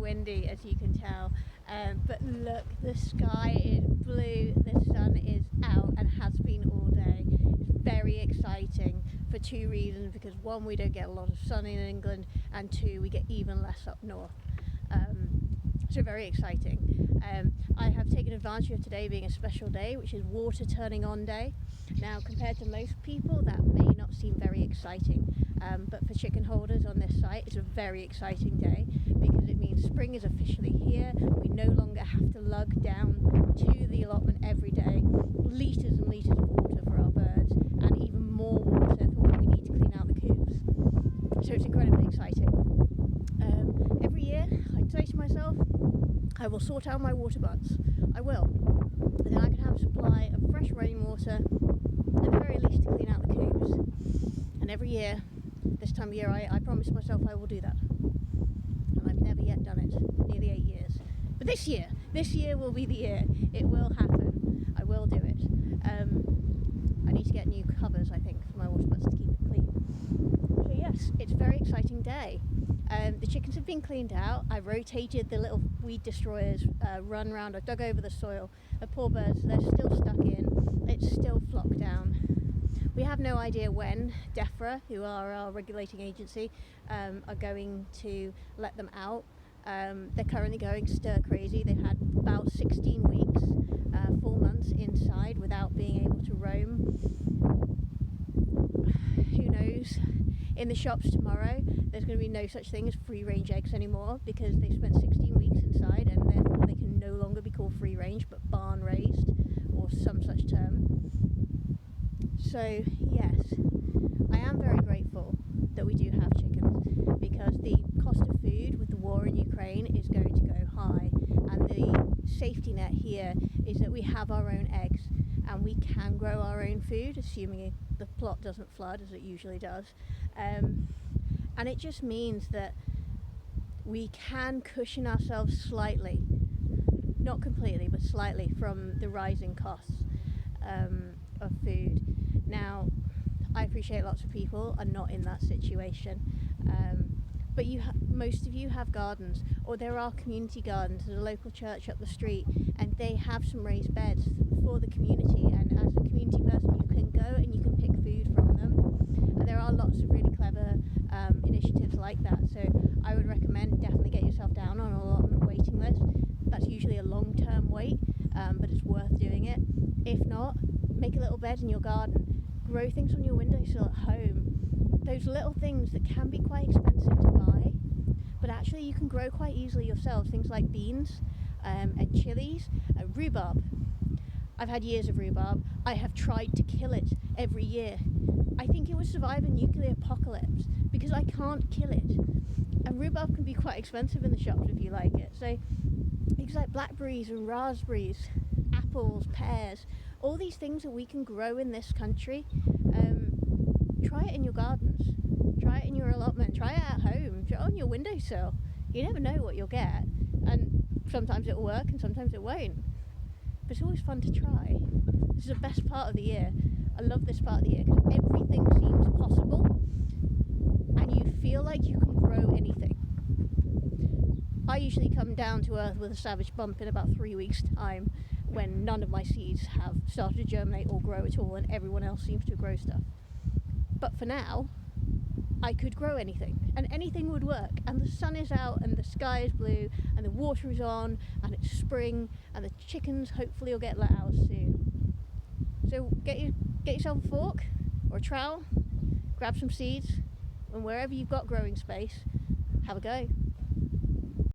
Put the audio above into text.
windy, as you can tell, but look, the sky is blue, the sun is out and has been all day. It's very exciting for two reasons, because one, we don't get a lot of sun in England, and two, we get even less up north. So very exciting. I have taken advantage of today being a special day, which is water turning on day. Now, compared to most people, that may not seem very exciting, but for chicken holders on this site, it's a very exciting day, because it means spring is officially here. We no longer have to lug down to the allotment every day litres and litres of water for our birds, and even more water for when we need to clean out the coops. So it's incredibly exciting. Every year I say to myself, I will sort out my water butts. I will. And then I can have a supply of fresh rainwater, at the very least to clean out the coops. And every year, this time of year, I promise myself I will do that. And I've never yet done it, nearly 8 years. But this year will be the year. It will happen. I will do it. I need to get new covers, I think, for my water butts to keep it clean. So yes, it's a very exciting day. The chickens have been cleaned out. I rotated the little weed destroyers, run round. I dug over the soil. The poor birds, they're still stuck in. It's still flocked down. We have no idea when DEFRA, who are our regulating agency, are going to let them out. They're currently going stir crazy. They've had about 16 weeks, 4 months inside without being able to roam. Who knows? In the shops tomorrow, there's going to be no such thing as free range eggs anymore, because they spent 16 weeks inside and therefore they can no longer be called free range but barn raised, or some such term. So yes, I am very grateful that we do have chickens, because the cost of food with the war in Ukraine is going to go high, and the safety net here is that we have our own eggs and we can grow our own food, assuming the plot doesn't flood as it usually does. And it just means that we can cushion ourselves slightly, not completely, but slightly, from the rising costs of food. Now, I appreciate lots of people are not in that situation, but most of you have gardens, or there are community gardens. There's a local church up the street, and they have some raised beds for the community, and as a community person you can go and you can pick food from them, and there are lots of really clever initiatives like that. So I would recommend definitely get yourself down on an allotment waiting list. That's usually a long-term wait, but it's worth doing it. If not, make a little bed in your garden, grow things on your windowsill at home. Those little things that can be quite expensive to buy, but actually you can grow quite easily yourself. Things like beans and chilies, rhubarb. I've had years of rhubarb. I have tried to kill it every year. I think it would survive a nuclear apocalypse because I can't kill it. And rhubarb can be quite expensive in the shops if you like it. So things like blackberries and raspberries, apples, pears, all these things that we can grow in this country, try it in your gardens, try it in your allotment, try it at home, try it on your windowsill. You never know what you'll get, and sometimes it'll work and sometimes it won't, but it's always fun to try. This is the best part of the year. I love this part of the year because everything seems possible and you feel like you can grow anything. I usually come down to earth with a savage bump in about 3 weeks' time, when none of my seeds have started to germinate or grow at all, and everyone else seems to grow stuff. But for now, I could grow anything, and anything would work, and the sun is out, and the sky is blue, and the water is on, and it's spring, and the chickens hopefully will get let out soon. So get yourself a fork or a trowel, grab some seeds, and wherever you've got growing space, have a go.